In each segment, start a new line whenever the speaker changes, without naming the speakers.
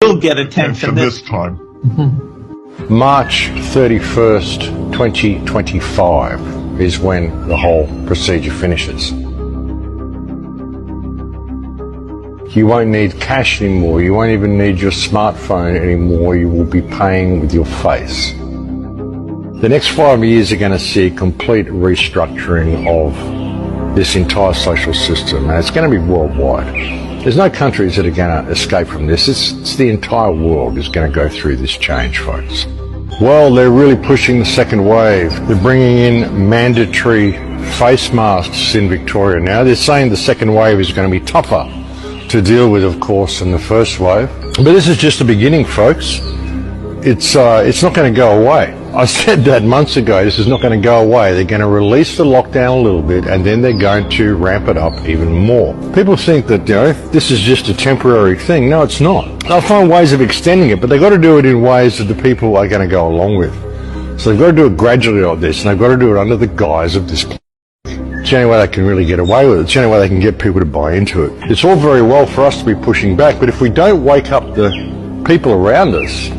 will get attention
this time.
March 31st, 2025 is when the whole procedure finishes. You won't need cash anymore. You won't even need your smartphone anymore. You will be paying with your face. The next 5 years are going to see a complete restructuring of this entire social system, and it's going to be worldwide. There's no countries that are going to escape from this. It's the entire world is going to go through this change, folks. Well, they're really pushing the second wave. They're bringing in mandatory face masks in Victoria now. They're saying the second wave is going to be tougher to deal with, of course, than the first wave. But this is just the beginning, folks. It's not going to go away. I said that months ago. This is not going to go away. They're going to release the lockdown a little bit, and then they're going to ramp it up even more. People think that, this is just a temporary thing. No, it's not. They'll find ways of extending it, but they've got to do it in ways that the people are going to go along with. So they've got to do it gradually like this, and they've got to do it under the guise of this. It's the only way they can really get away with it. It's the only way they can get people to buy into it. It's all very well for us to be pushing back, but if we don't wake up the people around us,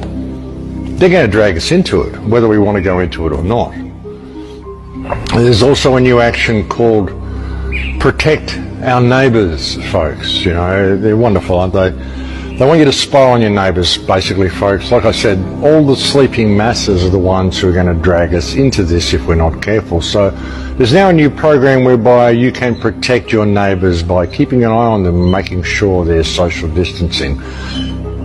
they're going to drag us into it, whether we want to go into it or not. There's also a new action called Protect Our Neighbours, folks. They're wonderful, aren't they? They want you to spy on your neighbours, basically, folks. Like I said, all the sleeping masses are the ones who are going to drag us into this if we're not careful. So there's now a new program whereby you can protect your neighbours by keeping an eye on them and making sure there's social distancing.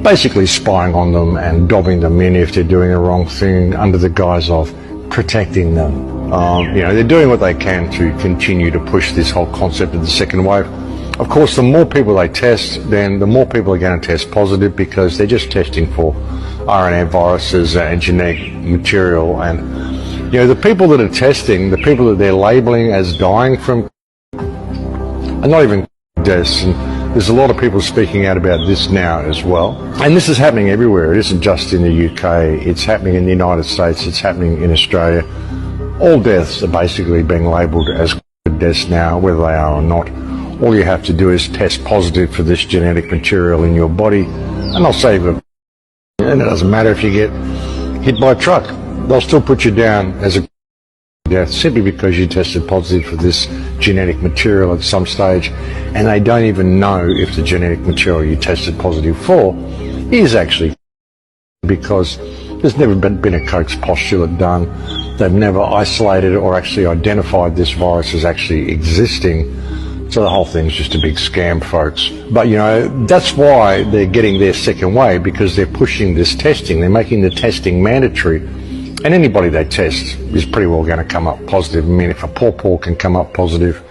Basically spying on them and dobbing them in if they're doing the wrong thing under the guise of protecting them. They're doing what they can to continue to push this whole concept of the second wave. Of course, the more people they test, then the more people are going to test positive because they're just testing for RNA viruses and genetic material. And, the people that are testing, the people that they're labeling as dying from are not even deaths. And there's a lot of people speaking out about this now as well. And this is happening everywhere. It isn't just in the UK. It's happening in the United States. It's happening in Australia. All deaths are basically being labelled as deaths now, whether they are or not. All you have to do is test positive for this genetic material in your body, and they'll save you. And it doesn't matter if you get hit by a truck. They'll still put you down as a death simply because you tested positive for this genetic material at some stage, and they don't even know if the genetic material you tested positive for is actually, because there's never been a Koch's postulate done. They've never isolated or actually identified this virus as actually existing. So the whole thing's just a big scam, folks. But, that's why they're getting their second wave, because they're pushing this testing. They're making the testing mandatory. And anybody they test is pretty well going to come up positive. I mean, if a pawpaw can come up positive,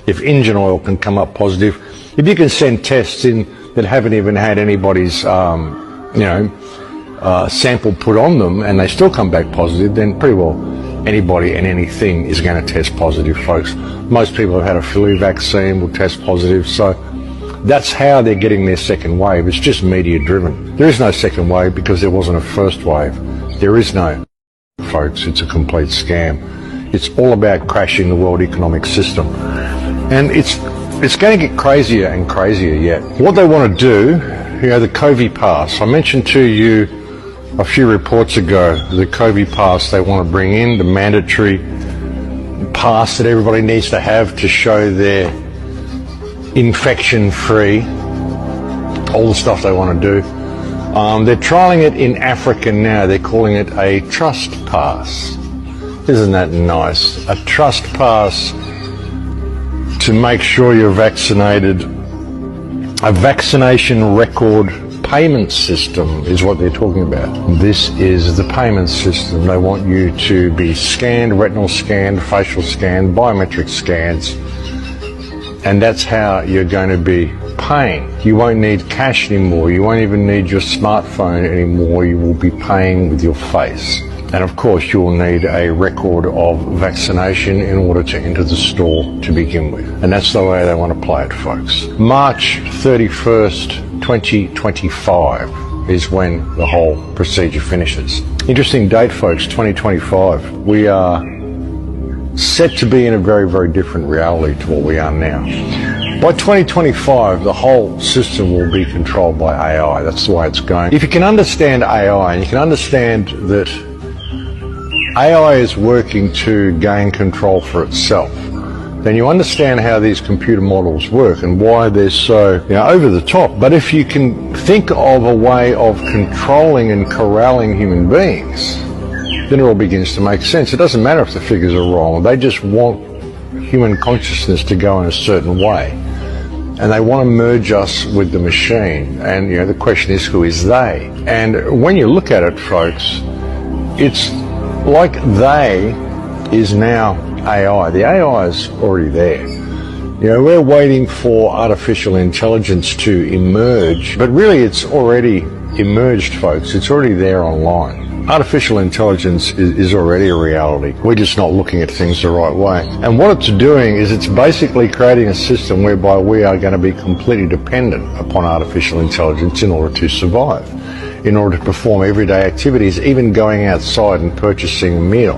if engine oil can come up positive, if you can send tests in that haven't even had anybody's, sample put on them and they still come back positive, then pretty well anybody and anything is going to test positive, folks. Most people have had a flu vaccine will test positive. So that's how they're getting their second wave. It's just media driven. There is no second wave because there wasn't a first wave. There is no, folks. It's a complete scam. It's all about crashing the world economic system. And it's going to get crazier and crazier yet. What they want to do, the COVID pass. I mentioned to you a few reports ago, the COVID pass they want to bring in, the mandatory pass that everybody needs to have to show they're infection-free, all the stuff they want to do. They're trialling it in Africa now. They're calling it a trust pass. Isn't that nice? A trust pass to make sure you're vaccinated. A vaccination record payment system is what they're talking about. This is the payment system. They want you to be scanned, retinal scanned, facial scanned, biometric scans, and that's how you're going to be paying. You won't need cash anymore. You won't even need your smartphone anymore. You will be paying with your face. And of course, you will need a record of vaccination in order to enter the store to begin with. And that's the way they want to play it, folks. March 31st, 2025 is when the whole procedure finishes. Interesting date, folks, 2025. We are set to be in a very, very different reality to what we are now. By 2025, the whole system will be controlled by AI. That's the way it's going. If you can understand AI, and you can understand that AI is working to gain control for itself, then you understand how these computer models work and why they're so, over the top. But if you can think of a way of controlling and corralling human beings, then it all begins to make sense. It doesn't matter if the figures are wrong. They just want human consciousness to go in a certain way. And they want to merge us with the machine. And, the question is, who is they? And when you look at it, folks, it's like they is now AI. The AI is already there. We're waiting for artificial intelligence to emerge, but really it's already emerged, folks. It's already there online. Artificial intelligence is already a reality. We're just not looking at things the right way. And what it's doing is it's basically creating a system whereby we are going to be completely dependent upon artificial intelligence in order to survive, in order to perform everyday activities, even going outside and purchasing a meal.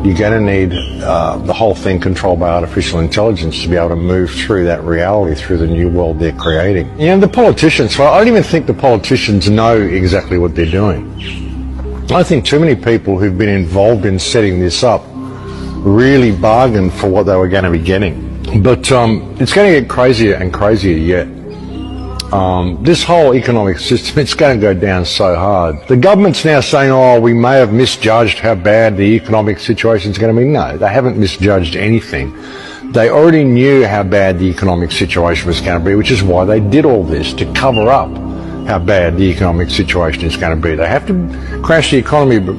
You're going to need the whole thing controlled by artificial intelligence to be able to move through that reality, through the new world they're creating. The politicians, well, I don't even think the politicians know exactly what they're doing. I think too many people who've been involved in setting this up really bargained for what they were going to be getting. But it's going to get crazier and crazier yet. This whole economic system, it's going to go down so hard. The government's now saying, we may have misjudged how bad the economic situation is going to be. No, they haven't misjudged anything. They already knew how bad the economic situation was going to be, which is why they did all this, to cover up how bad the economic situation is going to be. They have to crash the economy, but